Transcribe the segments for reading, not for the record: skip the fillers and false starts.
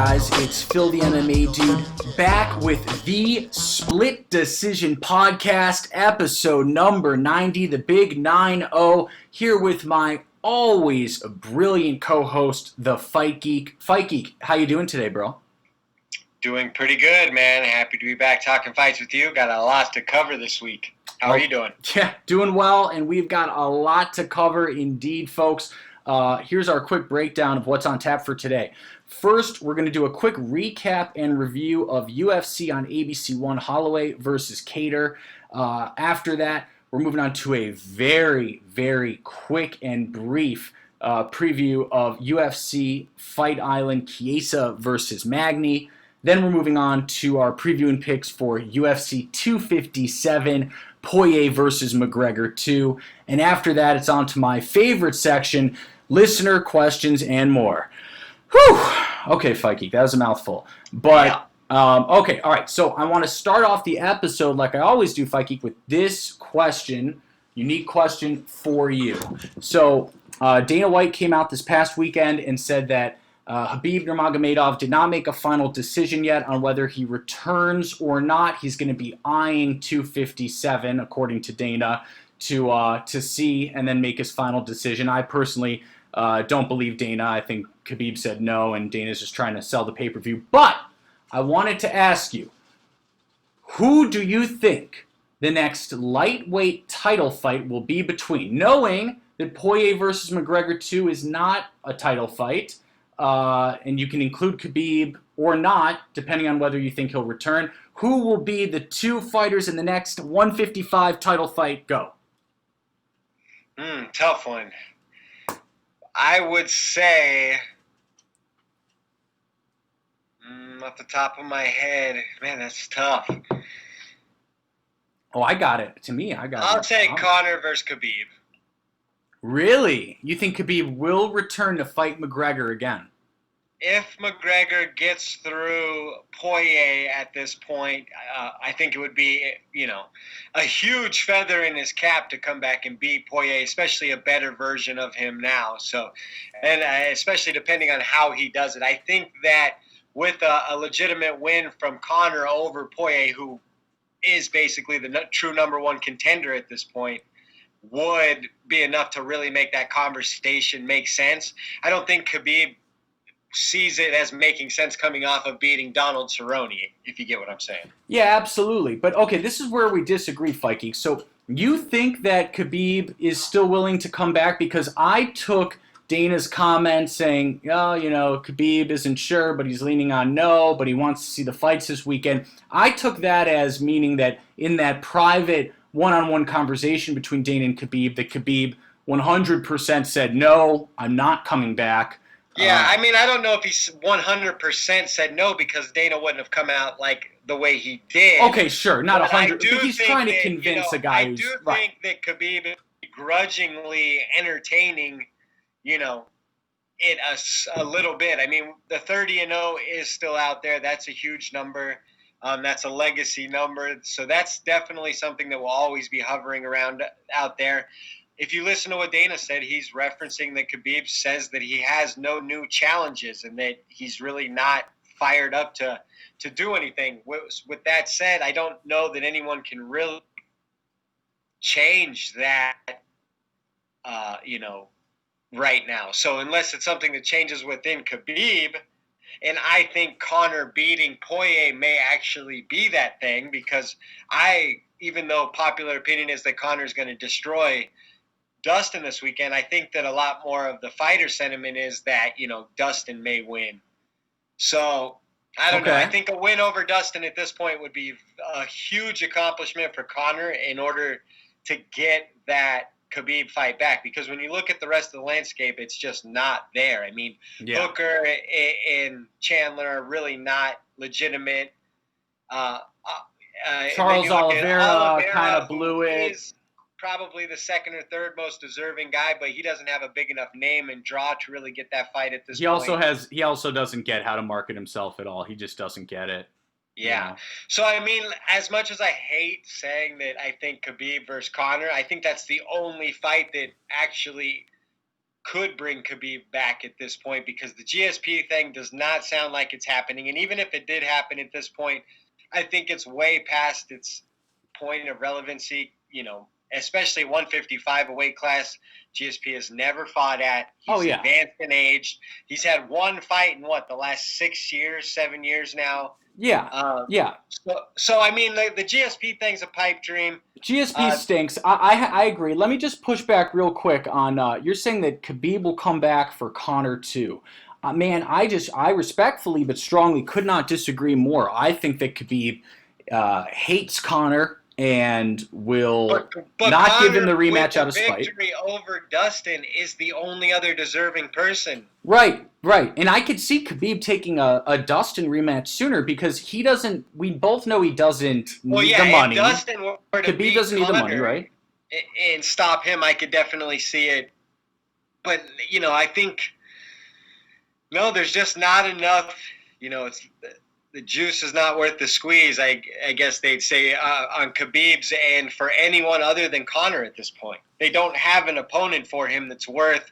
guys? It's Phil the MMA Dude back with the Split Decision Podcast, episode number 90, the big 9-0, here with my always brilliant co-host, the Fight Geek. Fight Geek, how you doing today, bro? Doing pretty good, man. Happy to be back talking fights with you. Got a lot to cover this week. How are you doing? Yeah, doing well, and we've got a lot to cover indeed, folks. Here's our quick breakdown of what's on tap for today. First, we're going to do a quick recap and review of UFC on ABC 1 Holloway versus Cater. After that, we're moving on to a very, very quick and brief preview of UFC Fight Island Quiesa versus Magni. Then we're moving on to our preview and picks for UFC 257, Poirier versus McGregor 2. And after that, it's on to my favorite section, listener questions and more. Whew! Okay, Fight Geek, that was a mouthful. But, okay, all right. So I want to start off the episode like I always do, Fight Geek, with this question, unique question for you. So Dana White came out this past weekend and said that Khabib Nurmagomedov did not make a final decision yet on whether he returns or not. He's going to be eyeing 257, according to Dana, to see and then make his final decision. I personally don't believe Dana. I think Khabib said no, and Dana's just trying to sell the pay-per-view. But I wanted to ask you, who do you think the next lightweight title fight will be between? Knowing that Poirier versus McGregor 2 is not a title fight, and you can include Khabib or not, depending on whether you think he'll return. Who will be the two fighters in the next 155 title fight? Go. Tough one. I would say, off the top of my head, man, that's tough. Oh, I got it. To me, I got it. I'll say Conor versus Khabib. Really? You think Khabib will return to fight McGregor again? If McGregor gets through Poirier at this point, I think it would be, a huge feather in his cap to come back and beat Poirier, especially a better version of him now. So, and especially depending on how he does it. I think that with a legitimate win from Conor over Poirier, who is basically the true number one contender at this point, would be enough to really make that conversation make sense. I don't think Khabib sees it as making sense coming off of beating Donald Cerrone, if you get what I'm saying. Yeah, absolutely. But, okay, this is where we disagree, Fight Geek. So you think that Khabib is still willing to come back? Because I took Dana's comment saying, Khabib isn't sure, but he's leaning on no, but he wants to see the fights this weekend. I took that as meaning that in that private one-on-one conversation between Dana and Khabib, that Khabib 100% said, no, I'm not coming back. Yeah, I don't know if he's 100% said no, because Dana wouldn't have come out like the way he did. Okay, sure, not 100. But he's trying to convince a guy who's right. I do think that Khabib is begrudgingly entertaining, it a little bit. I mean, the 30-0 is still out there. That's a huge number. That's a legacy number. So that's definitely something that will always be hovering around out there. If you listen to what Dana said, he's referencing that Khabib says that he has no new challenges and that he's really not fired up to do anything. With that said, I don't know that anyone can really change that, right now. So unless it's something that changes within Khabib, and I think Conor beating Poirier may actually be that thing, because even though popular opinion is that Conor's going to destroy Dustin this weekend, I think that a lot more of the fighter sentiment is that, Dustin may win. So, I don't know. I think a win over Dustin at this point would be a huge accomplishment for Conor in order to get that Khabib fight back. Because when you look at the rest of the landscape, it's just not there. I mean, Hooker and Chandler are really not legitimate. Charles Oliveira kind of blew it. Probably the second or third most deserving guy, but he doesn't have a big enough name and draw to really get that fight at this point. He also doesn't get how to market himself at all. He just doesn't get it. Yeah. So, I mean, as much as I hate saying that I think Khabib versus Conor, I think that's the only fight that actually could bring Khabib back at this point, because the GSP thing does not sound like it's happening. And even if it did happen at this point, I think it's way past its point of relevancy, especially 155, a weight class GSP has never fought at. He's advanced in age. He's had one fight in the last 6 years, 7 years now. Yeah, yeah. So I mean, the GSP thing's a pipe dream. GSP stinks. I agree. Let me just push back real quick on you're saying that Khabib will come back for Conor too. Man, I respectfully but strongly could not disagree more. I think that Khabib hates Conor and will not Conor, give him the rematch out of spite. Victory over Dustin is the only other deserving person. Right. And I could see Khabib taking a Dustin rematch sooner because he doesn't. We both know he doesn't need the money. Dustin were to Khabib doesn't need the money, right? And stop him, I could definitely see it. But I think there's just not enough. It's the juice is not worth the squeeze, I guess they'd say, on Khabib's and for anyone other than Conor at this point. They don't have an opponent for him that's worth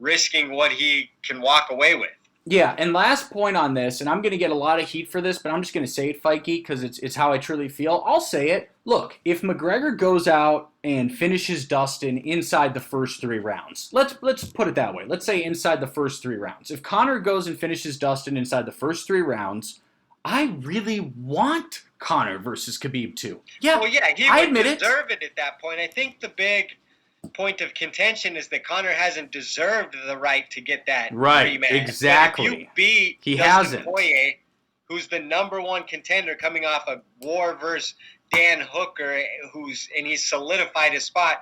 risking what he can walk away with. Yeah, and last point on this, and I'm going to get a lot of heat for this, but I'm just going to say it, Fikey, because it's how I truly feel. I'll say it. Look, if McGregor goes out and finishes Dustin inside the first 3 rounds, let's put it that way. Let's say inside the first 3 rounds. If Conor goes and finishes Dustin inside the first 3 rounds, I really want Conor versus Khabib too. Yeah, well, yeah, he would deserve it at that point. I think the big point of contention is that Conor hasn't deserved the right to get that rematch. Exactly. But if you beat Dustin Poirier, who's the #1 contender coming off a war versus Dan Hooker, and he's solidified his spot,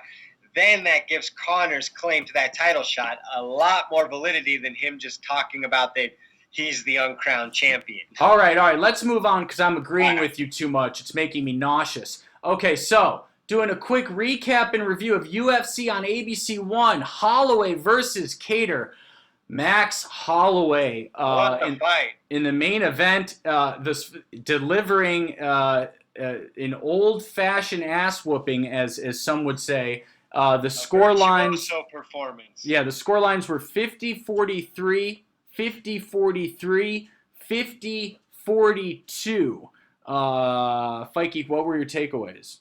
then that gives Conor's claim to that title shot a lot more validity than him just talking about that he's the uncrowned champion. All right. Let's move on because I'm agreeing with you too much. It's making me nauseous. Okay, so doing a quick recap and review of UFC on ABC 1, Holloway versus Kattar. Max Holloway in the main event, delivering an old-fashioned ass-whooping, as some would say. The scorelines. Performance. Yeah, the scorelines were 50-43. 50-43, 50-42. Fikey, what were your takeaways?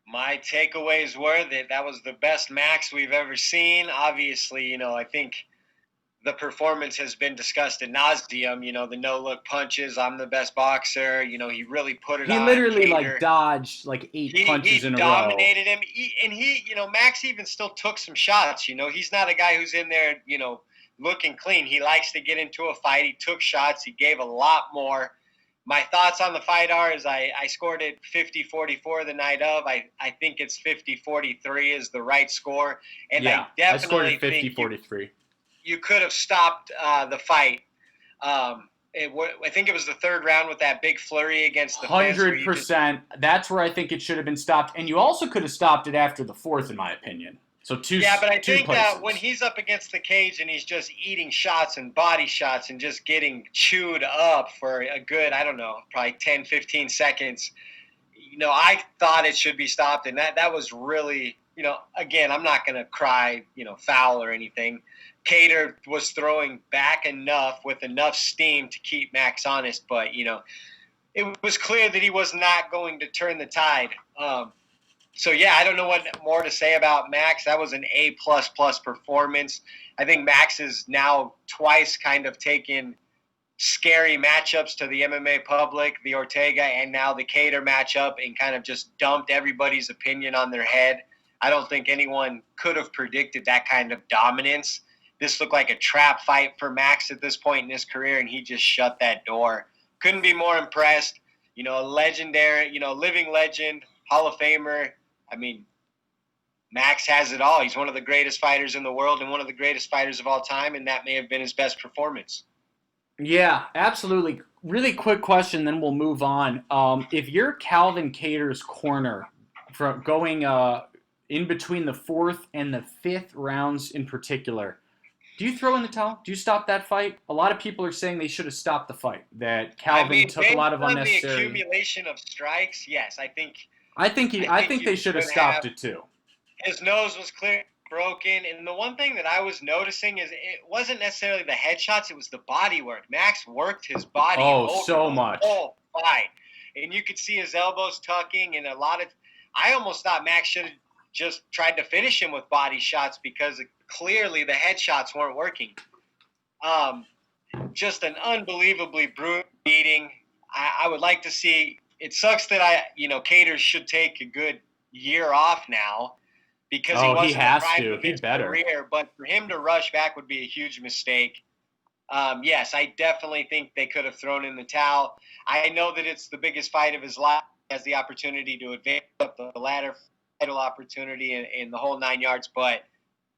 My takeaways were that was the best Max we've ever seen. Obviously, I think the performance has been discussed ad nauseum. The no-look punches, I'm the best boxer. He really put it on. He literally dodged 8 punches in a row. He dominated him. Max even still took some shots. He's not a guy who's in there, looking clean. He likes to get into a fight. He took shots. He gave a lot more. My thoughts on the fight is I scored it 50-44 the night of. I think it's 50-43 is the right score. And I definitely think 50-43. You could have stopped the fight. I think it was the 3rd round with that big flurry against the 100%. That's where I think it should have been stopped. And you also could have stopped it after the 4th, in my opinion. So but I think that when he's up against the cage and he's just eating shots and body shots and just getting chewed up for a good, probably 10, 15 seconds, I thought it should be stopped. And that was really, again, I'm not going to cry, foul or anything. Kattar was throwing back enough with enough steam to keep Max honest. But, it was clear that he was not going to turn the tide. So, I don't know what more to say about Max. That was an A++ performance. I think Max is now twice kind of taken scary matchups to the MMA public, the Ortega and now the Kattar matchup, and kind of just dumped everybody's opinion on their head. I don't think anyone could have predicted that kind of dominance. This looked like a trap fight for Max at this point in his career, and he just shut that door. Couldn't be more impressed. A legendary, living legend, Hall of Famer. I mean, Max has it all. He's one of the greatest fighters in the world and one of the greatest fighters of all time, and that may have been his best performance. Yeah, absolutely. Really quick question, then we'll move on. If you're Calvin Kattar's corner, from going in between the 4th and the 5th rounds in particular, do you throw in the towel? Do you stop that fight? A lot of people are saying they should have stopped the fight, that Calvin took a lot of unnecessary... the accumulation of strikes, yes, I think they should have stopped it too. His nose was clear. broken. And the one thing that I was noticing is it wasn't necessarily the headshots, it was the body work. Max worked his body over so the much. whole fight. And you could see his elbows tucking and I almost thought Max should have just tried to finish him with body shots because clearly the headshots weren't working. Just an unbelievably brutal beating. I would like to see. It sucks that Kattar should take a good year off now because he wasn't has the prime to. of his He better. career. But for him to rush back would be a huge mistake. Yes, I definitely think they could have thrown in the towel. I know that it's the biggest fight of his life. He has the opportunity to advance up the ladder, title opportunity, in the whole 9 yards. But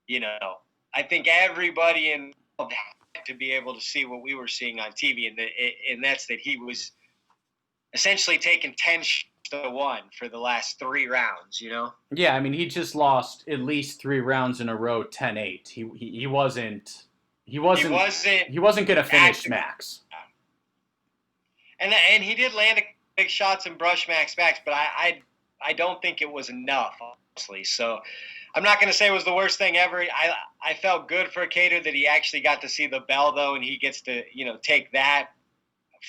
I think everybody involved had to be able to see what we were seeing on TV, and that's that he was essentially taking 10-1 for the last 3 rounds. Yeah, I mean, he just lost at least 3 rounds in a row, 10-8. He wasn't going to finish active. Max. And he did land big shots and brush Max backs, but I don't think it was enough, honestly. So I'm not going to say it was the worst thing ever. I felt good for Kattar that he actually got to see the bell, though, and he gets to take that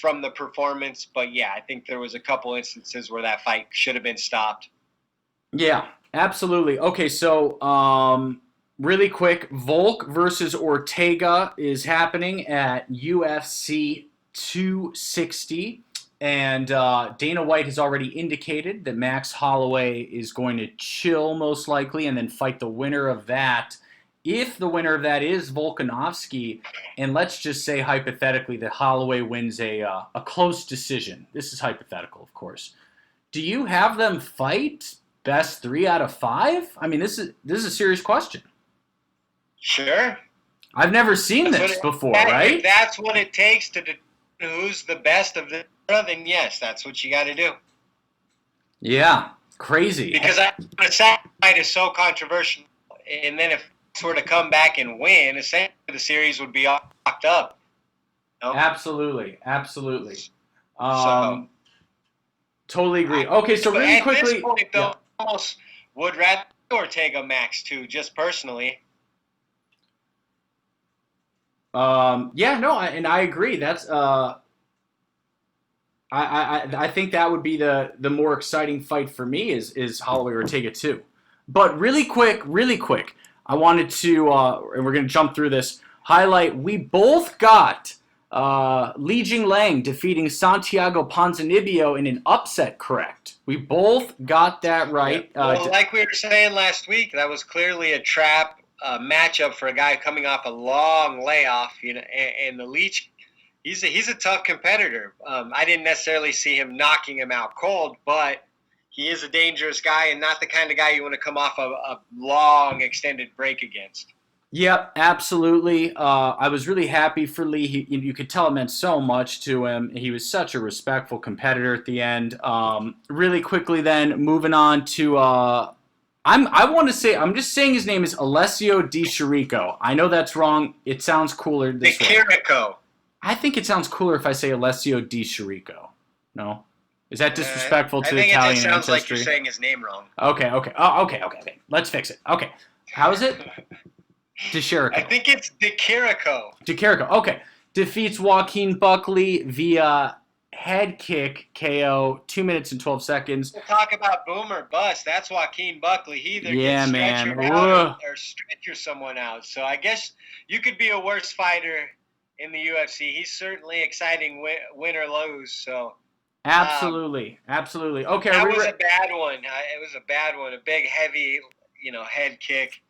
from the performance. But yeah, I think there was a couple instances where that fight should have been stopped. Yeah, absolutely. Okay, so really quick, Volk versus Ortega is happening at UFC 260. And Dana White has already indicated that Max Holloway is going to chill most likely and then fight the winner of that. If the winner of that is Volkanovski, and let's just say hypothetically that Holloway wins a close decision. This is hypothetical, of course. Do you have them fight best 3 out of 5? I mean, this is a serious question. Sure. I've never seen this before, right? If that's what it takes to determine who's the best of the then yes, that's what you got to do. Yeah, crazy. Because the second fight is so controversial, and then if it were to come back and win, essentially the series would be locked up. Absolutely. Totally agree. Okay, so really quickly. At this point, though, I almost would rather Ortega Max too, just personally. And I agree. That's I think that would be the more exciting fight for me is Holloway Ortega too. But really quick, I wanted to and we're gonna jump through this. Highlight: we both got Li Jingliang defeating Santiago Ponzinibbio in an upset. Correct. We both got that right. Yeah. Well, like we were saying last week, that was clearly a trap matchup for a guy coming off a long layoff. And the Leach. He's a tough competitor. I didn't necessarily see him knocking him out cold, but he is a dangerous guy and not the kind of guy you want to come off a long, extended break against. Yep, absolutely. I was really happy for Lee. You could tell it meant so much to him. He was such a respectful competitor at the end. Really quickly then, moving on to I'm just saying his name is Alessio Di Chirico. I know that's wrong. It sounds cooler this way. Chirico. I think it sounds cooler if I say Alessio Di Chirico. No? Is that disrespectful to Italian ancestry? I think it just sounds like you're saying his name wrong. Okay. Oh, okay. Let's fix it. Okay. How is it? Di Chirico. I think it's Di Chirico. Di Chirico. Okay. Defeats Joaquin Buckley via head kick KO, 2 minutes and 12 seconds. We'll talk about boom or bust. That's Joaquin Buckley. He either gets stretcher out or stretcher someone out. So I guess you could be a worse fighter in the UFC. He's certainly exciting, win or lose. So absolutely. Okay, that was a bad one. It was a bad one. A big, heavy, head kick.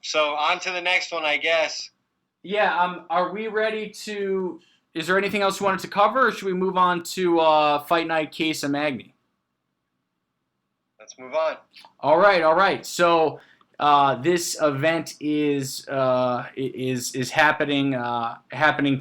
So on to the next one, I guess. Yeah. Are we ready to? Is there anything else you wanted to cover, or should we move on to Fight Night Quiesa Magni? Let's move on. All right. So. This event is happening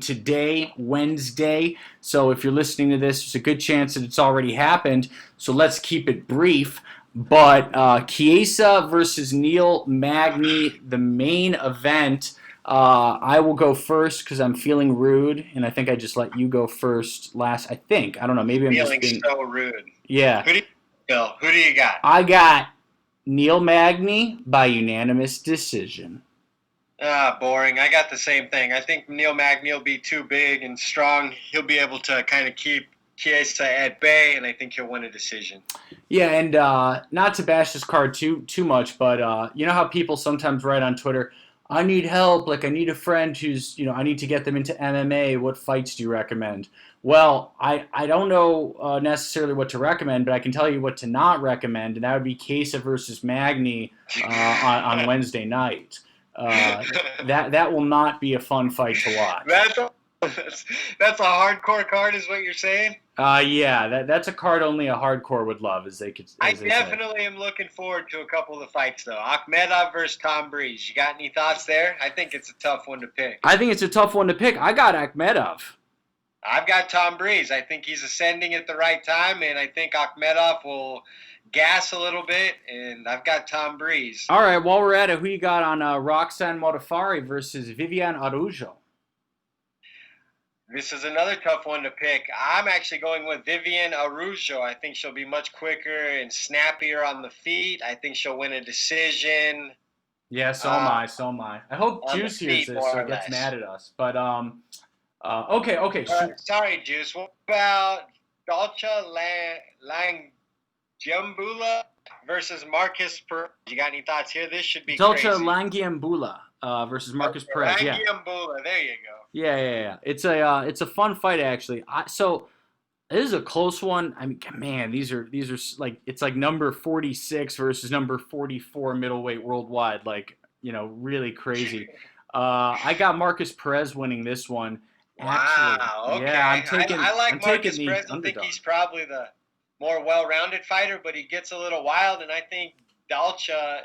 today, Wednesday. So if you're listening to this, there's a good chance that it's already happened. So let's keep it brief. But Quiesa versus Neil Magni, the main event. I will go first because I'm feeling rude, and I think I just let you go first last. I don't know. Maybe I'm feeling just being so rude. Yeah. Who do you got? I got Neil Magni by unanimous decision. Boring. I got the same thing. I think Neil Magni will be too big and strong. He'll be able to kind of keep Quiesa at bay, and I think he'll win a decision. Yeah, and not to bash this card too much, but you know how people sometimes write on Twitter, I need help, like I need a friend who's, I need to get them into MMA. What fights do you recommend? Well, I don't know necessarily what to recommend, but I can tell you what to not recommend, and that would be Quiesa versus Magni on Wednesday night. That will not be a fun fight to watch. That's a hardcore card, is what you're saying? Yeah, that's a card only a hardcore would love, as they could. I definitely am looking forward to a couple of the fights, though. Ahmedab versus Tom Breeze. You got any thoughts there? I think it's a tough one to pick. I think it's a tough one to pick. I got Ahmedab. I've got Tom Breeze. I think he's ascending at the right time, and I think Ahmedab will gas a little bit, and I've got Tom Breeze. All right, while we're at it, who you got on Roxanne Modafari versus Viviane Araújo? This is another tough one to pick. I'm actually going with Viviane Araújo. I think she'll be much quicker and snappier on the feet. I think she'll win a decision. Yeah, so am I. I hope Juice hears this so he gets mad at us. But, okay. Sorry, Juice. What about Dalcha Langiambula versus Marcus Perez? You got any thoughts here? This should be Dalcha crazy. Langiambula versus Marcus Perez. Langiambula, there you go. Yeah. It's a fun fight actually. So this is a close one. I mean, man, these are like it's like number 46 versus number 44 middleweight worldwide. Like, really crazy. I got Marcus Perez winning this one. Actually, wow. Okay. Yeah, I like Marcus Perez. I think he's probably the more well-rounded fighter, but he gets a little wild, and I think Dalcha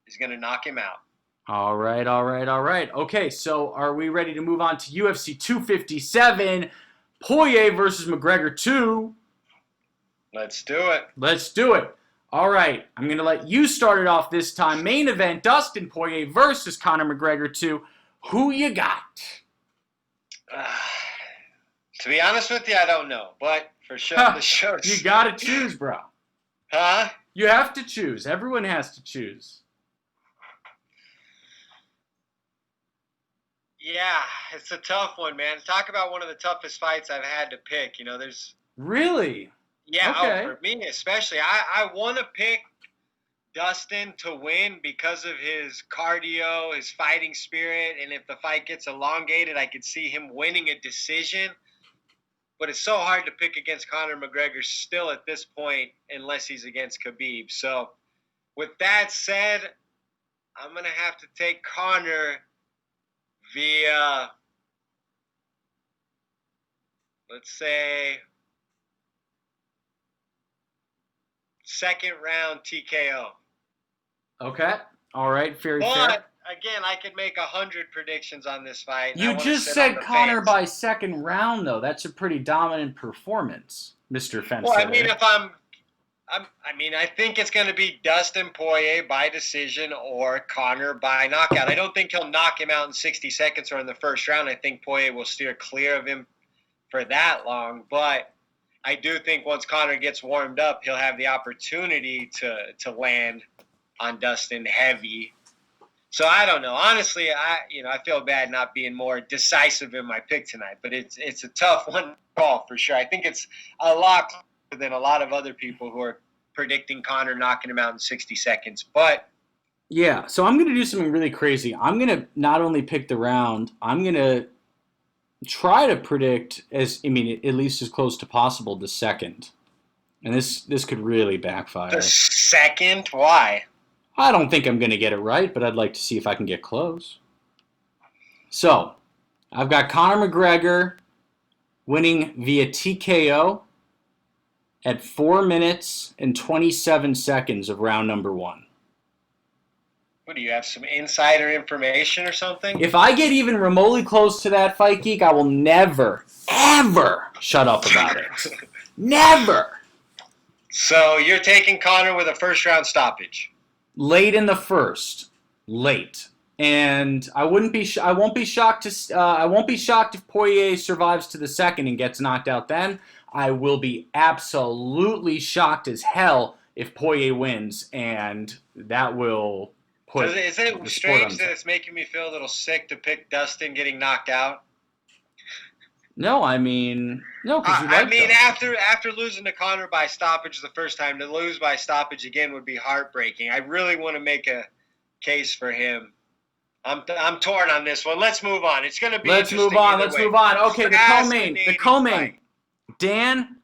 is going to knock him out. All right. Okay, so are we ready to move on to UFC 257, Poirier versus McGregor 2? Let's do it. All right, I'm going to let you start it off this time. Main event, Dustin Poirier versus Conor McGregor 2. Who you got? To be honest with you, I don't know, but for sure the show. You got to choose, bro. Huh? You have to choose. Everyone has to choose. Yeah, it's a tough one, man. Talk about one of the toughest fights I've had to pick. There's... Really? Yeah, okay. For me especially. I want to pick Dustin to win because of his cardio, his fighting spirit, and if the fight gets elongated, I could see him winning a decision. But it's so hard to pick against Conor McGregor still at this point unless he's against Khabib. So with that said, I'm going to have to take Conor via, let's say, second round TKO. Okay. All right. Fair. But again, I could make 100 predictions on this fight. You just said Conor by second round, though. That's a pretty dominant performance, Mr. Fence. Well, I mean, I think it's going to be Dustin Poirier by decision or Conor by knockout. I don't think he'll knock him out in 60 seconds or in the first round. I think Poirier will steer clear of him for that long. But I do think once Conor gets warmed up, he'll have the opportunity to land on Dustin heavy. So I don't know. Honestly, I feel bad not being more decisive in my pick tonight. But it's a tough one to call for sure. I think it's a lot closer than a lot of other people who are predicting Conor knocking him out in 60 seconds. But yeah, so I'm going to do something really crazy. I'm going to not only pick the round, I'm going to try to predict at least as close to possible the second. And this could really backfire. The second? Why? I don't think I'm going to get it right, but I'd like to see if I can get close. So, I've got Conor McGregor winning via TKO at 4 minutes and 27 seconds of round number 1. What, do you have some insider information or something? If I get even remotely close to that, Fight Geek, I will never, ever shut up about it. Never! So you're taking Conor with a first-round stoppage? Late in the first. Late. And I won't be shocked if Poirier survives to the second and gets knocked out then. I will be absolutely shocked as hell if Poirier wins, and that will put. Is it strange that it's making me feel a little sick to pick Dustin getting knocked out? No, I mean, no, because you like after losing to Conor by stoppage the first time, to lose by stoppage again would be heartbreaking. I really want to make a case for him. I'm torn on this one. Let's move on. It's going to be. Let's move on. Okay, the co-main. Dan,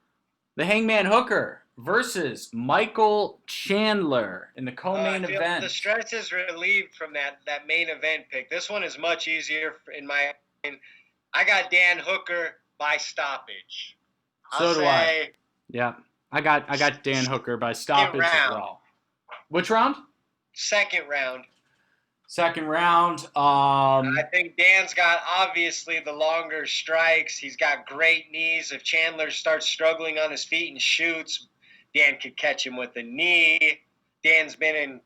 the Hangman Hooker versus Michael Chandler in the co-main event. The stress is relieved from that main event pick. This one is much easier in my opinion. I got Dan Hooker by stoppage. So do I. Yeah, I got Dan Hooker by stoppage as well. Which round? Second round. I think Dan's got obviously the longer strikes. He's got great knees. If Chandler starts struggling on his feet and shoots, Dan could catch him with a knee. Dan's been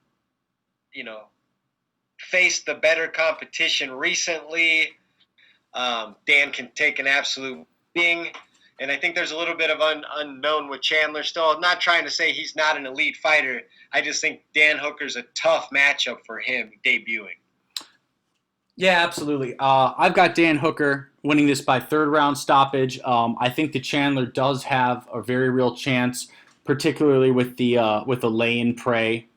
faced the better competition recently. Dan can take an absolute beating. And I think there's a little bit of unknown with Chandler still. I'm not trying to say he's not an elite fighter. I just think Dan Hooker's a tough matchup for him debuting. Yeah, absolutely. I've got Dan Hooker winning this by third round stoppage. I think that Chandler does have a very real chance, particularly with the lay and pray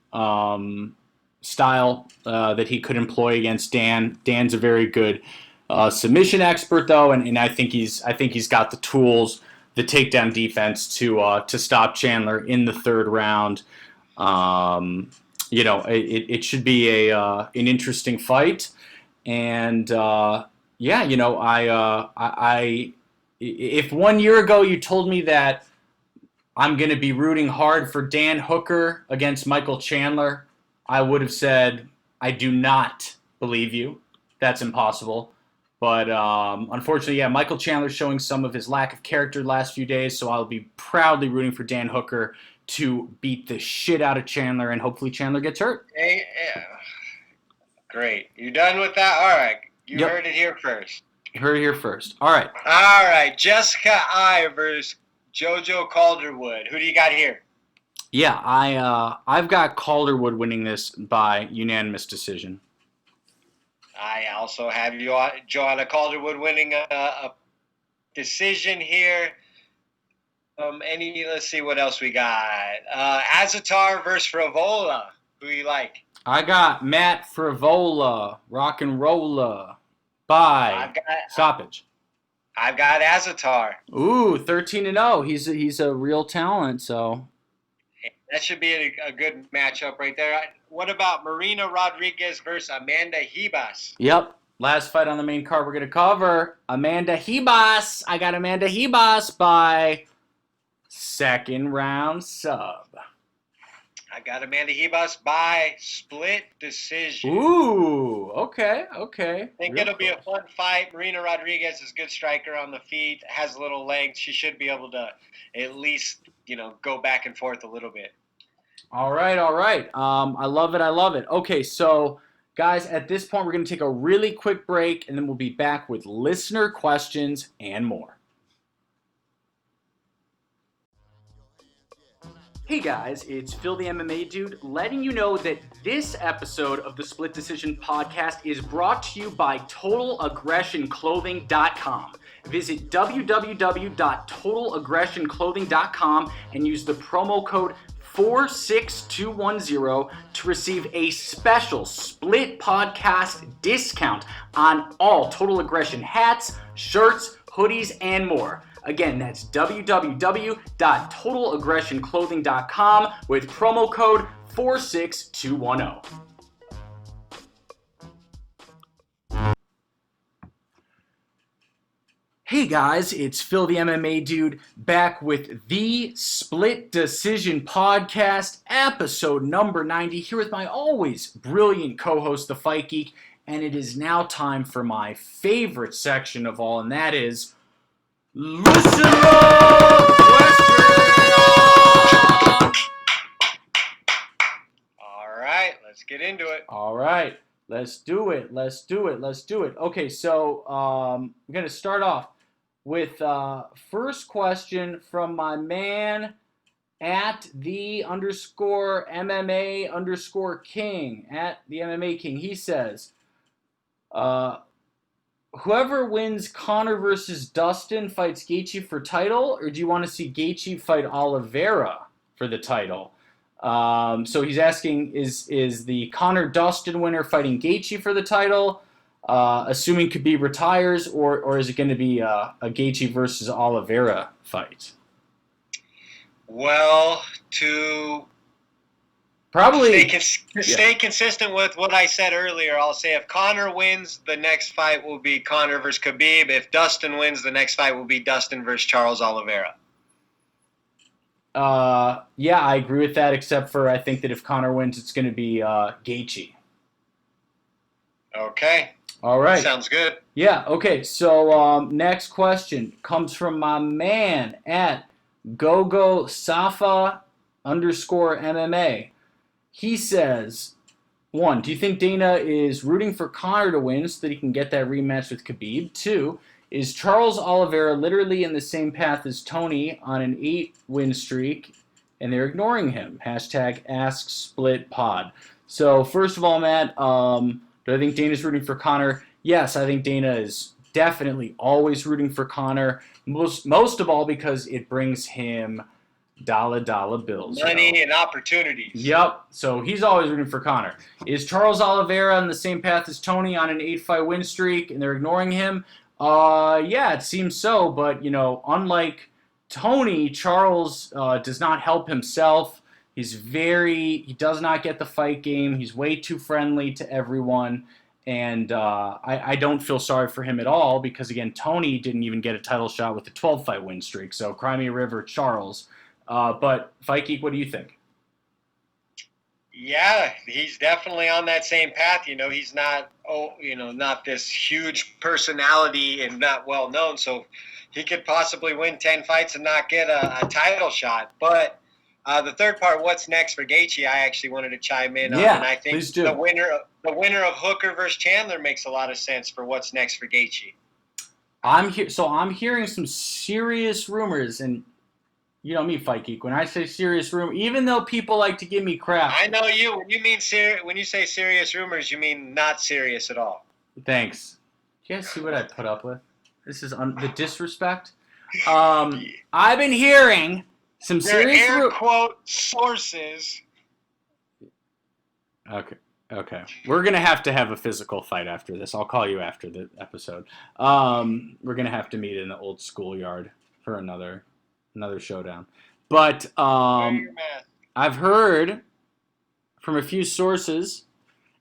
style that he could employ against Dan. Dan's a very good submission expert, though, and I think he's got the tools, the takedown defense to stop Chandler in the third round. It should be an interesting fight, and if 1 year ago you told me that I'm going to be rooting hard for Dan Hooker against Michael Chandler, I would have said I do not believe you. That's impossible. But unfortunately, Michael Chandler's showing some of his lack of character the last few days, so I'll be proudly rooting for Dan Hooker to beat the shit out of Chandler, and hopefully Chandler gets hurt. Hey, yeah. Great. You done with that? All right. You heard it here first. All right. All right. Jessica I versus JoJo Calderwood. Who do you got here? Yeah, I've got Calderwood winning this by unanimous decision. I also have Joanna Calderwood winning a decision here. Let's see what else we got. Azatar versus Frivola. Who do you like? I got Matt Frivola, rock and roller, by stoppage. I've got Azatar. Ooh, 13-0. He's a real talent, so. That should be a good matchup right there. What about Marina Rodriguez versus Amanda Hebass? Yep. Last fight on the main card we're going to cover. Amanda Hebass. I got Amanda Hebass by second round sub. I got Amanda Hebass by split decision. Ooh, okay. I think it'll be a fun fight. Marina Rodriguez is a good striker on the feet, has a little length. She should be able to at least, go back and forth a little bit. All right. I love it. Okay, so guys, at this point, we're going to take a really quick break, and then we'll be back with listener questions and more. Hey guys, it's Phil the MMA Dude letting you know that this episode of the Split Decision Podcast is brought to you by TotalAggressionClothing.com. Visit www.TotalAggressionClothing.com and use the promo code 46210 to receive a special Split Podcast discount on all Total Aggression hats, shirts, hoodies, and more. Again, that's www.TotalAggressionClothing.com with promo code 46210. Hey guys, it's Phil the MMA Dude back with the Split Decision Podcast, episode number 90, here with my always brilliant co-host, the Fight Geek, and it is now time for my favorite section of all, and that is Listen Up Question! All right, let's get into it. All right, let's do it. Okay, so I'm going to start off with first question from my man, at the underscore MMA underscore king, at the MMA king, he says, uh, whoever wins Conor versus Dustin fights Gaichi for title, or do you want to see Gaichi fight Oliveira for the title? So he's asking, is the Conor Dustin winner fighting Gaichi for the title, assuming Khabib retires, or is it going to be a Gaichi versus Oliveira fight? Well, to Probably. stay consistent with what I said earlier, I'll say if Conor wins, the next fight will be Conor versus Khabib. If Dustin wins, the next fight will be Dustin versus Charles Oliveira. Yeah, I agree with that, except for I think that if Conor wins, it's going to be Gaichi. Okay. All right. Sounds good. Yeah, okay. So next question comes from my man at Gogo Safa underscore MMA. He says, one, do you think Dana is rooting for Conor to win so that he can get that rematch with Khabib? Two, is Charles Oliveira literally in the same path as Tony on an 8-win streak and they're ignoring him? Hashtag AskSplitPod. So first of all, Matt, do I think Dana's rooting for Conor? Yes, I think Dana is definitely always rooting for Conor, most of all because it brings him dollar bills. Money and opportunities. Yep. So he's always rooting for Conor. Is Charles Oliveira on the same path as Tony on an 8-fight win streak and they're ignoring him? Yeah, it seems so. But, unlike Tony, Charles does not help himself. He does not get the fight game. He's way too friendly to everyone. And I don't feel sorry for him at all because, again, Tony didn't even get a title shot with a 12-fight win streak. So cry me a river, Charles. But Fight Geek, what do you think? Yeah, he's definitely on that same path. He's not, not this huge personality and not well known. So he could possibly win 10 fights and not get a title shot. But the third part, what's next for Gaichi, I actually wanted to chime in on. And I think please do. The winner of Hooker versus Chandler makes a lot of sense for what's next for Gaichi. I'm hearing some serious rumors, and you know me, Fight Geek. When I say serious rumor, even though people like to give me crap, I know you. When you say serious rumors, you mean not serious at all. Thanks. Do you guys see what I put up with? This is the disrespect. I've been hearing some serious air quote sources. Okay. We're going to have a physical fight after this. I'll call you after the episode. We're going to have to meet in the old schoolyard for another showdown. But I've heard from a few sources,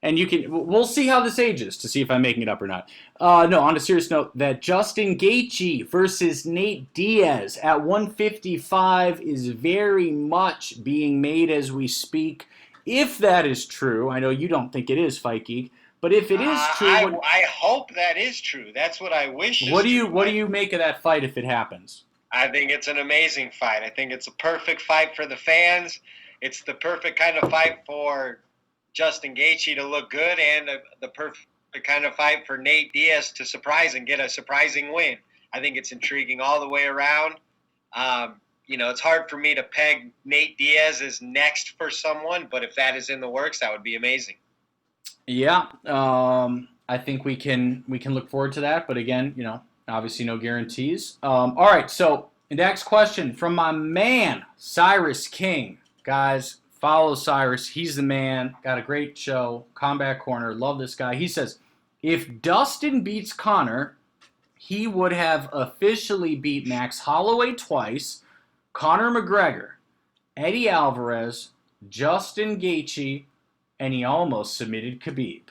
and we'll see how this ages to see if I'm making it up or not. No, on a serious note, that Justin Gaichi versus Nate Diaz at 155 is very much being made as we speak. If that is true, I know you don't think it is, Fight Geek, but if it is true, I hope that is true. That's what I wish. What do you make of that fight if it happens? I think it's an amazing fight. I think it's a perfect fight for the fans. It's the perfect kind of fight for Justin Gaichi to look good, and the perfect kind of fight for Nate Diaz to surprise and get a surprising win. I think it's intriguing all the way around. It's hard for me to peg Nate Diaz as next for someone, but if that is in the works, that would be amazing. Yeah, I think we can look forward to that. But again, obviously no guarantees. All right, so next question from my man, Cyrus King. Guys, follow Cyrus. He's the man. Got a great show, Combat Corner. Love this guy. He says, if Dustin beats Conor, he would have officially beat Max Holloway twice, Conor McGregor, Eddie Alvarez, Justin Gaichi, and he almost submitted Khabib.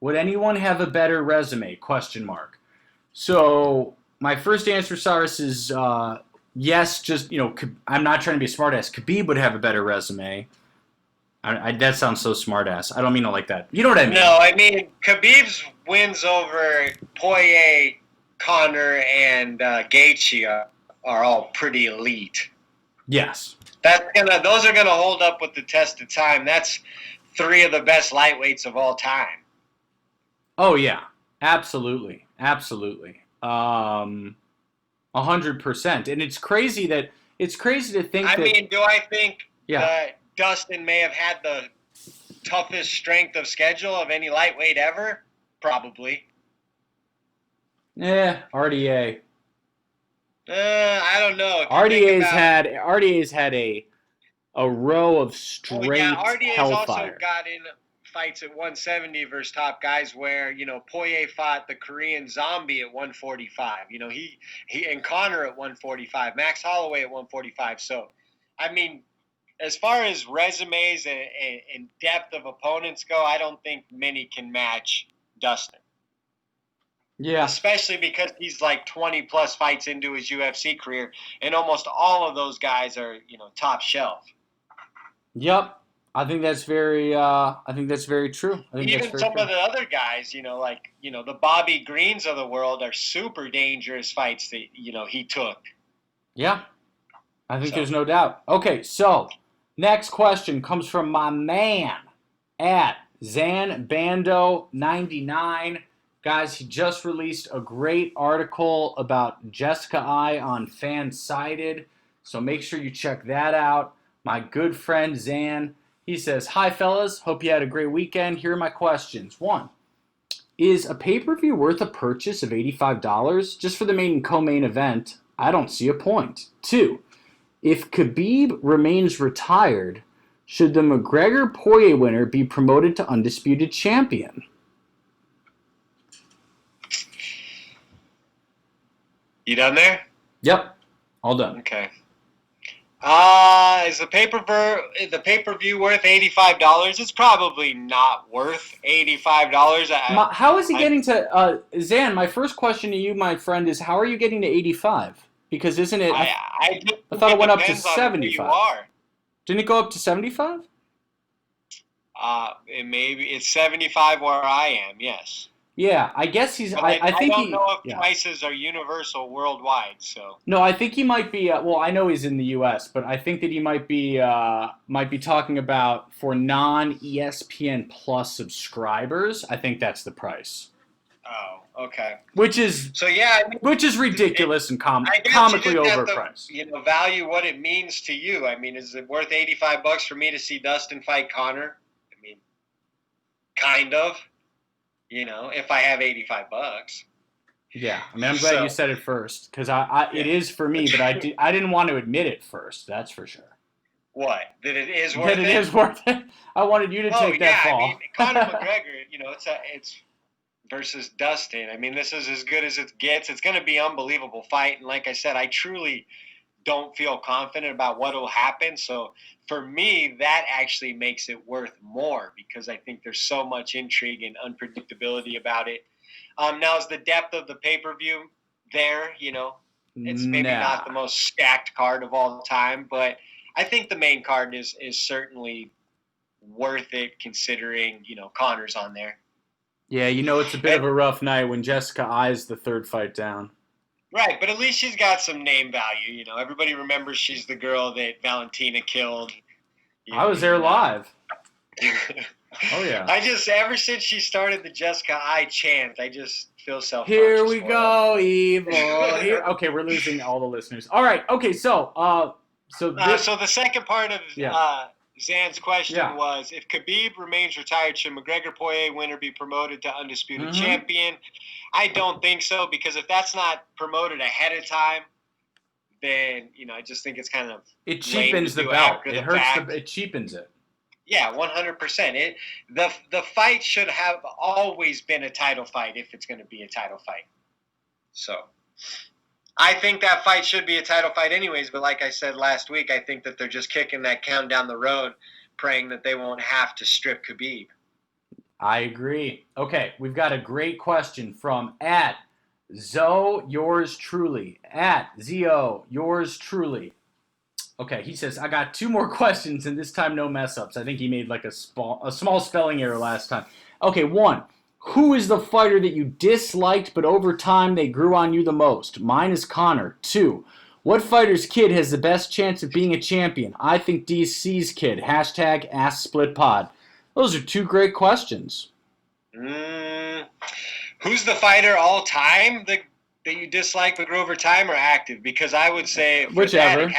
Would anyone have a better resume? ? So my first answer, Cyrus, is yes. Just I'm not trying to be a smartass. Khabib would have a better resume. That sounds so smartass. I don't mean it like that. You know what I mean? No, I mean Khabib's wins over Poirier, Conor, and Gaichi are all pretty elite. Yes. Those are gonna hold up with the test of time. That's 3 of the best lightweights of all time. Oh yeah, absolutely. 100%. And it's crazy that It's crazy to think I that. mean, do I think Yeah. that Dustin may have had the toughest strength of schedule of any lightweight ever? Probably. RDA. I don't know. If you think RDA's about, had a row of oh yeah, straight RDA's also hellfire. got in fights at 170 versus top guys where Poirier fought the Korean Zombie at 145. He and Conor at 145, Max Holloway at 145. So, I mean, as far as resumes and depth of opponents go, I don't think many can match Dustin. Yeah. Especially because he's like 20 plus fights into his UFC career, and almost all of those guys are, top shelf. Yep. I think that's very true. Even some of the other guys, the Bobby Greens of the world are super dangerous fights that, he took. Yeah. I think there's no doubt. Okay, so next question comes from my man at ZanBando99. Guys, he just released a great article about Jessica I on Fansided, so make sure you check that out. My good friend Zan, he says, "Hi fellas, hope you had a great weekend. Here are my questions. 1. Is a pay-per-view worth a purchase of $85 just for the main and co-main event? I don't see a point. 2. If Khabib remains retired, should the McGregor-Poirier winner be promoted to Undisputed Champion?" You done there? Yep. All done. Okay. Is the pay-per-view worth $85? It's probably not worth $85. How is he getting to Zan? My first question to you, my friend, is how are you getting to 85? Because isn't it? I thought it went up to 75. Didn't it go up to 75? It's 75 where I am. Yes. Yeah, I guess he's. I think I don't know if prices are universal worldwide. So no, I think he might be. Well, I know he's in the U.S., but I think that he might be talking about for non-ESPN Plus subscribers. I think that's the price. Oh, okay. Which is which is ridiculous and comically overpriced. Value what it means to you. I mean, is it worth $85 for me to see Dustin fight Conor? I mean, kind of. If I have $85. Yeah, I mean, I'm glad you said it first because it is for me, but I didn't want to admit it first. That's for sure. What? That it is worth it? That it is worth it. I wanted you to take that fall. I mean, Conor McGregor, it's versus Dustin. I mean, this is as good as it gets. It's going to be an unbelievable fight, and like I said, I truly don't feel confident about what will happen. So for me, that actually makes it worth more because I think there's so much intrigue and unpredictability about it. Now, is the depth of the pay-per-view there? It's maybe not the most stacked card of all time, but I think the main card is certainly worth it considering, Conor's on there. Yeah, it's a bit of a rough night when Jessica eyes the third fight down. Right, but at least she's got some name value. Everybody remembers she's the girl that Valentina killed. I was there live. Oh yeah. Ever since she started the Jessica I chant, I just feel self-conscious. Here we go, evil. Okay, we're losing all the listeners. All right. Okay, so so the second part of Zan's question was, if Khabib remains retired, should McGregor-Poirier winner be promoted to Undisputed Champion? I don't think so, because if that's not promoted ahead of time, then, I just think it's kind of it cheapens the belt. It hurts it cheapens it. Yeah, 100%. The fight should have always been a title fight if it's going to be a title fight. So I think that fight should be a title fight anyways, but like I said last week, I think that they're just kicking that can down the road, praying that they won't have to strip Khabib. I agree. Okay, we've got a great question from @Zo yours truly. @Zo yours truly. Okay, he says, I got 2 more questions, and this time no mess-ups. I think he made like a small spelling error last time. Okay, 1. Who is the fighter that you disliked, but over time they grew on you the most? Mine is Conor. 2. What fighter's kid has the best chance of being a champion? I think DC's kid. #AskSplitPod. Those are 2 great questions. Who's the fighter all time that you dislike but grew over time, or active? Because I would say whichever.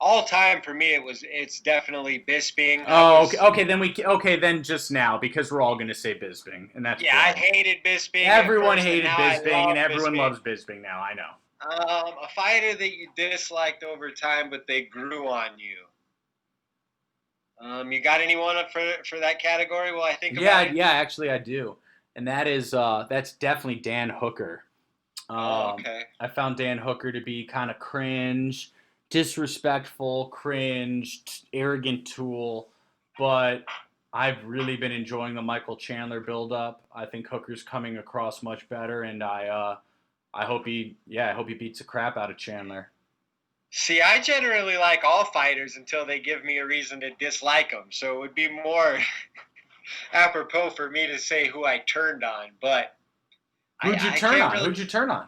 all time for me, it's definitely Bisping. Oh, okay. Then just now, because we're all going to say Bisping, and that's Yeah, I boring. hated Bisping. Everyone at first, and hated now Bisping, I and love everyone Bisping. loves Bisping now. I know. A fighter that you disliked over time, but they grew on you. You got anyone up for that category while I think about it? Yeah. Actually, I do, and that's definitely Dan Hooker. Okay. I found Dan Hooker to be kind of cringe, disrespectful, cringe, arrogant tool, but I've really been enjoying the Michael Chandler build-up. I think Hooker's coming across much better, and I hope I hope he beats the crap out of Chandler. See, I generally like all fighters until they give me a reason to dislike them. So it would be more apropos for me to say who I turned on, but Who'd you I turn can't on? really. Who'd you turn on?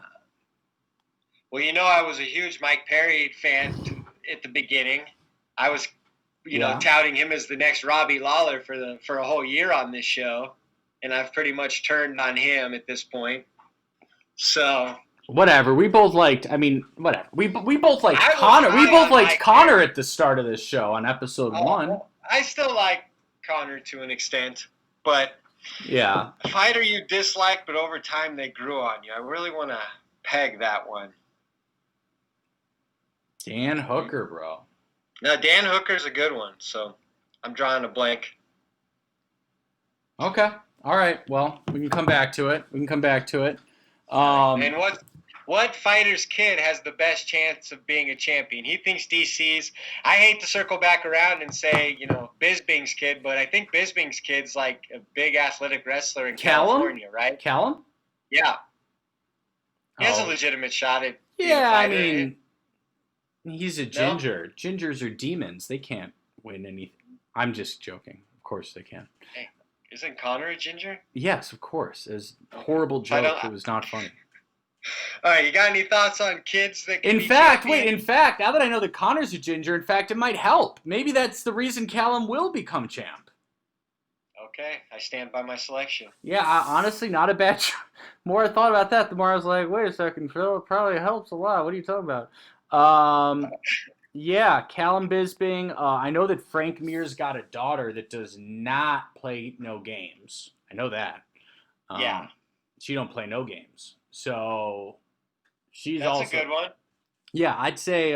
Well, I was a huge Mike Perry fan at the beginning. I was, Yeah. touting him as the next Robbie Lawler for a whole year on this show, and I've pretty much turned on him at this point. So Whatever. We both liked. I mean, whatever. We both liked I was Conor. We high both on liked Mike Conor Perry. at the start of this show on episode 1. I still like Conor to an extent, but Yeah. a fighter you dislike, but over time they grew on you. I really want to peg that one. Dan Hooker, bro. Now, Dan Hooker's a good one, so I'm drawing a blank. Okay. All right. Well, we can come back to it. And what fighter's kid has the best chance of being a champion? He thinks DC's. I hate to circle back around and say, Bisping's kid, but I think Bisping's kid's like a big athletic wrestler in California, right? Callum? Yeah. He has a Oh. legitimate shot at being a Yeah, I fighter. mean, he's a ginger. Gingers are demons. They can't win anything. I'm just joking. Of course they can. Hey, isn't Conor a ginger? Yes, of course. It was a horrible joke. It was not funny. All right, you got any thoughts on kids that can In be fact, champions? now that I know that Connor's a ginger, in fact, it might help. Maybe that's the reason Callum will become champ. Okay, I stand by my selection. Yeah, honestly, not a bad. The more I thought about that, the more I was like, wait a second, Phil, it probably helps a lot. What are you talking about? Yeah, Callum Bisping. I know that Frank Mir's got a daughter that does not play no games. I know that. Yeah. She don't play no games. So she's That's also a good one. Yeah, I'd say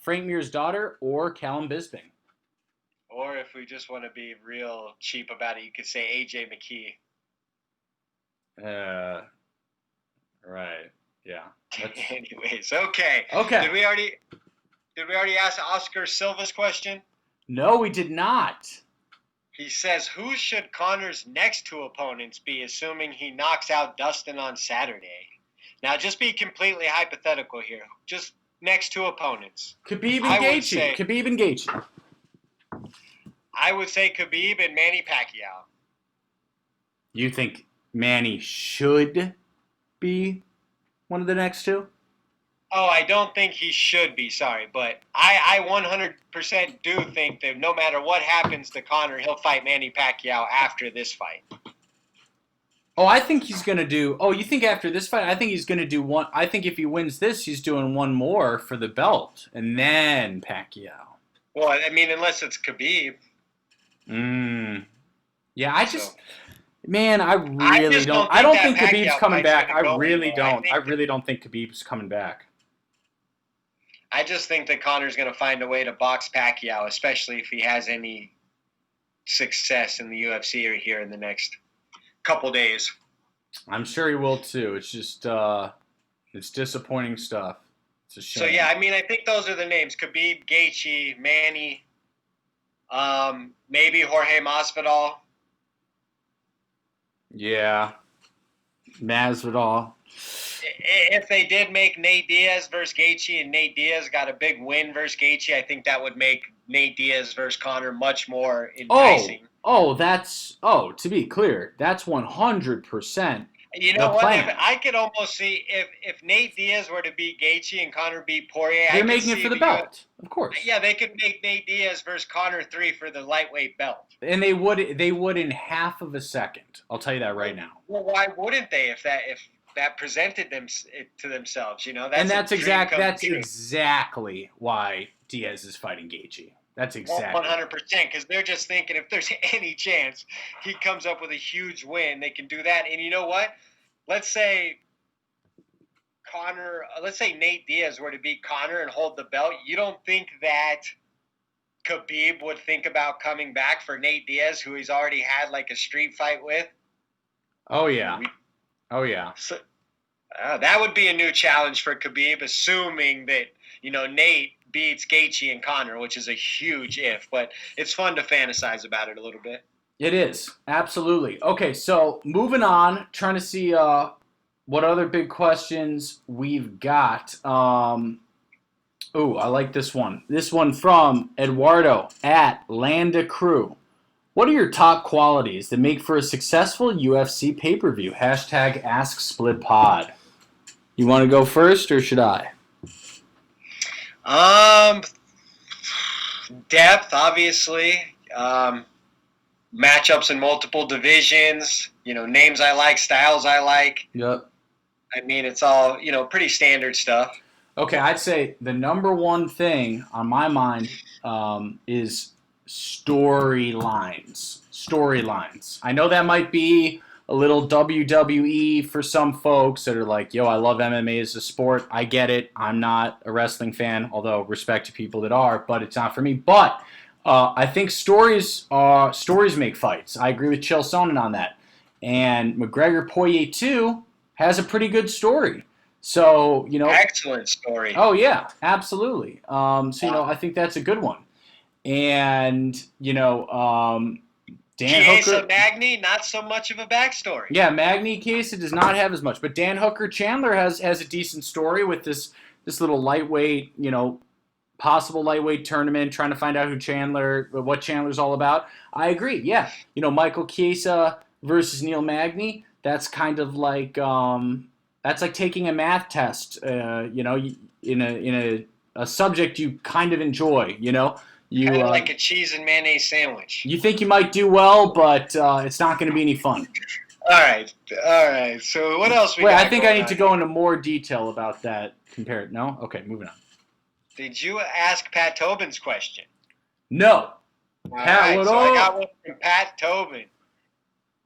Frank Mir's daughter or Callum Bisping. Or if we just want to be real cheap about it, you could say AJ McKee. Right. Yeah. Anyways, okay. Okay. Did we already ask Oscar Silva's question? No, we did not. He says, who should Conor's next two opponents be, assuming he knocks out Dustin on Saturday? Now, just be completely hypothetical here. Just next two opponents. Khabib and Gaichi. Khabib and Gaichi. I would say Khabib and Manny Pacquiao. You think Manny should be one of the next two? Oh, I don't think he should be, sorry. But I 100% do think that no matter what happens to Conor, he'll fight Manny Pacquiao after this fight. Oh, I think he's going to do... Oh, you think after this fight? I think he's going to do one... I think if he wins this, he's doing one more for the belt. And then Pacquiao. Well, I mean, unless it's Khabib. Yeah, Man, I really don't... I don't think Khabib's coming back. I really don't. I really don't think Khabib's coming back. I just think that Conor's going to find a way to box Pacquiao, especially if he has any success in the UFC or here in the next couple days. I'm sure he will too. It's just, it's disappointing stuff. It's a shame. So, yeah, I mean, I think those are the names. Khabib, Gaichi, Manny, maybe Jorge Masvidal. Yeah. Masvidal. If they did make Nate Diaz versus Gaichi and Nate Diaz got a big win versus Gaichi, I think that would make Nate Diaz versus Conor much more enticing. To be clear, that's 100%. You know what? I could almost see if Nate Diaz were to beat Gaichi and Conor beat Poirier. They're making it for the belt, of course. Yeah, they could make Nate Diaz versus Conor 3 for the lightweight belt. And they would in half of a second. I'll tell you that right now. Well, why wouldn't they? If that presented them to themselves. And That's a dream come that's true. exactly why Diaz is fighting Gaichi. That's exactly 100%, because they're just thinking if there's any chance he comes up with a huge win, they can do that. And you know what? Let's say Nate Diaz were to beat Conor and hold the belt. You don't think that Khabib would think about coming back for Nate Diaz, who he's already had like a street fight with? Oh yeah. Oh yeah. So, that would be a new challenge for Khabib, assuming that Nate beats Gaichi and Conor, which is a huge if. But it's fun to fantasize about it a little bit. It is, absolutely. Okay, so moving on, trying to see what other big questions we've got. I like this one. This one from Eduardo at Landa Crew. What are your top qualities that make for a successful UFC pay-per-view? Hashtag AskSplitPod. You want to go first, or should I? Depth, obviously. Matchups in multiple divisions. Names I like, styles I like. Yep. I mean, it's all pretty standard stuff. Okay, I'd say the number one thing on my mind is storylines. Storylines. I know that might be a little WWE for some folks that are like, yo, I love MMA as a sport. I get it. I'm not a wrestling fan, although respect to people that are, but it's not for me. But I think stories make fights. I agree with Chael Sonnen on that. And McGregor Poirier 2 has a pretty good story. So, excellent story. Oh yeah, absolutely. I think that's a good one. And, Dan Quiesa Hooker, Magni, not so much of a backstory. Yeah, Magni Quiesa does not have as much, but Dan Hooker Chandler has a decent story with this little lightweight, possible lightweight tournament, trying to find out what Chandler's all about. I agree. Yeah, Michael Chiesa versus Neil Magni. That's kind of like that's like taking a math test. In a subject you kind of enjoy. Kind of like a cheese and mayonnaise sandwich. You think you might do well, but it's not going to be any fun. All right. So what else we got? Wait, I think I need to go into more detail about that compared. No? Okay, moving on. Did you ask Pat Tobin's question? No. Pat, so I got one from Pat Tobin.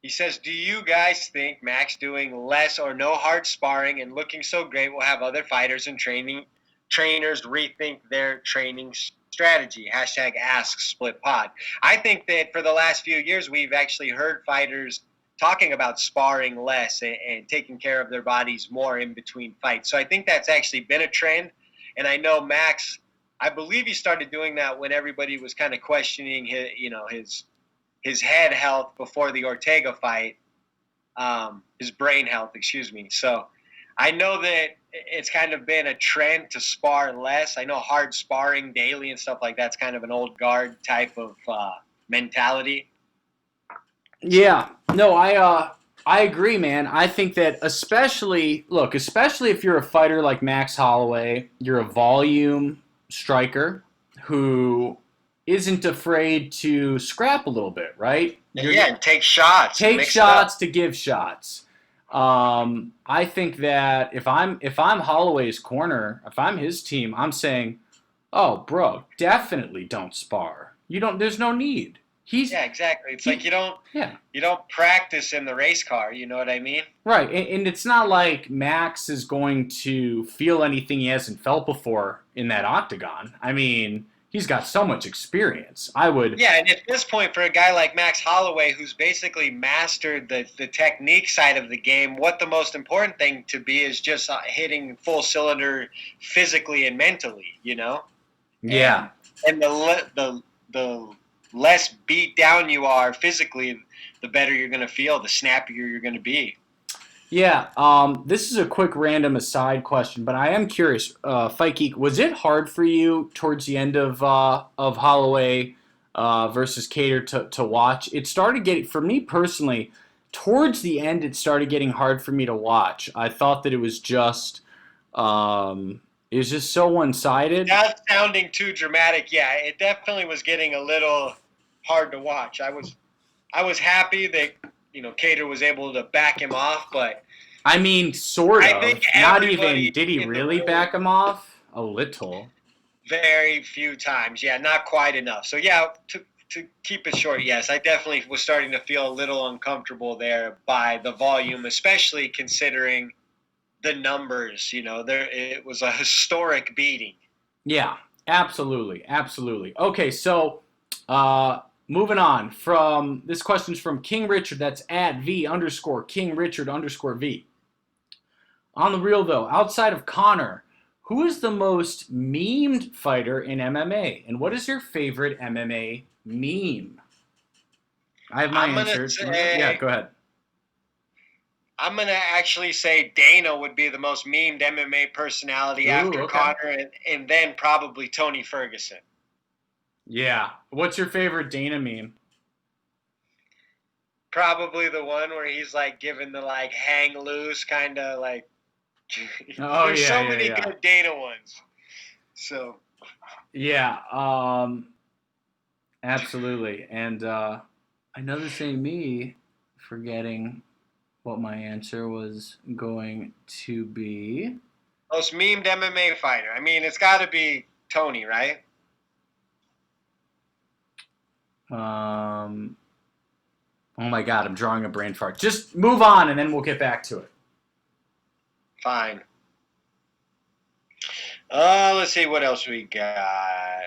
He says, do you guys think Max doing less or no hard sparring and looking so great will have other fighters and trainers rethink their training strategy? Hashtag AskSplitPod. I think that for the last few years, we've actually heard fighters talking about sparring less and taking care of their bodies more in between fights. So I think that's actually been a trend. And I know Max, I believe he started doing that when everybody was kind of questioning his head health before the Ortega fight, his brain health, excuse me. So I know that it's kind of been a trend to spar less. I know hard sparring daily and stuff like that's kind of an old guard type of mentality. Yeah. No, I agree, man. I think that especially if you're a fighter like Max Holloway, you're a volume striker who isn't afraid to scrap a little bit, right? And take shots. To give shots. I think that if I'm Holloway's corner, if I'm his team, I'm saying, oh, bro, definitely don't spar. There's no need. Exactly. It's like you don't practice in the race car. You know what I mean? Right, and it's not like Max is going to feel anything he hasn't felt before in that octagon. I mean, he's got so much experience. Yeah, and at this point, for a guy like Max Holloway, who's basically mastered the technique side of the game, what the most important thing to be is just hitting full cylinder physically and mentally, Yeah. And the less beat down you are physically, the better you're going to feel, the snappier you're going to be. Yeah, this is a quick random aside question, but I am curious, Fight Geek, was it hard for you towards the end of Holloway versus Cater to watch? It started getting, for me personally, towards the end, it started getting hard for me to watch. I thought that it was just so one-sided. Not sounding too dramatic, yeah, it definitely was getting a little hard to watch. I was happy that Cater was able to back him off, but I mean, sort I of. think Not everybody even. Did he in the really world- back him off? A little. Very few times. Yeah, not quite enough. So, yeah, to keep it short, yes, I definitely was starting to feel a little uncomfortable there by the volume, especially considering the numbers. It was a historic beating. Yeah, absolutely. Absolutely. Okay, so moving on from this question's from King Richard. That's at @V_King Richard _V. On the real, though, outside of Conor, who is the most memed fighter in MMA? And what is your favorite MMA meme? I have my I'm gonna answer. say- Yeah, go ahead. I'm going to actually say Dana would be the most memed MMA personality after okay. Conor, and then probably Tony Ferguson. Yeah. What's your favorite Dana meme? Probably the one where he's like giving the like hang loose kind of like. Oh, There's yeah, so yeah, many yeah. good Dana ones. So Yeah, absolutely. And another thing, me forgetting what my answer was going to be. most memed MMA fighter. I mean, it's got to be Tony, right? Oh my God, I'm drawing a brain fart. Just move on, and then we'll get back to it. Fine. Let's see what else we got.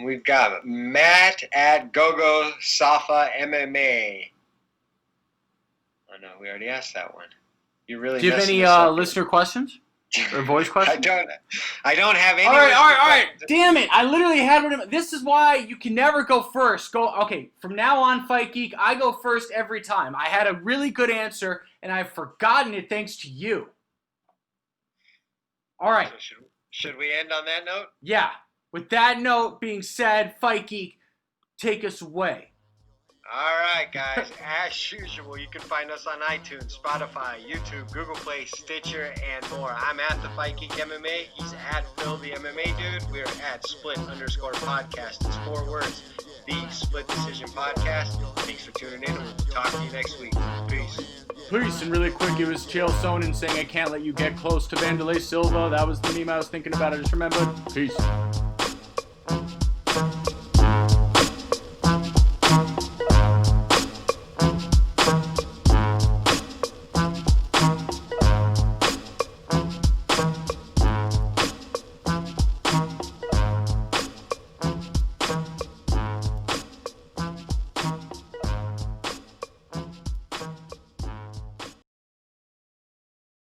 We've got Matt at Gogo Safa MMA. Oh no, we already asked that one. You really. Do you have messing any this up, listener questions or voice I questions? I don't have any. All right. listener questions. Damn it! I literally had one. This is why you can never go first. Okay. From now on, Fight Geek, I go first every time. I had a really good answer, and I've forgotten it thanks to you. All right. So should we end on that note? Yeah. With that note being said, Fight Geek, take us away. All right, guys. As usual, you can find us on iTunes, Spotify, YouTube, Google Play, Stitcher, and more. I'm at the Fight Geek MMA. He's at Phil the MMA Dude. We're at Split_Podcast. It's 4 words. The Split Decision Podcast. Thanks for tuning in, and we'll talk to you next week. Peace. Peace. And really quick, it was Chael Sonnen saying, I can't let you get close to Vanderlei Silva. That was the meme I was thinking about. I just remembered. Peace.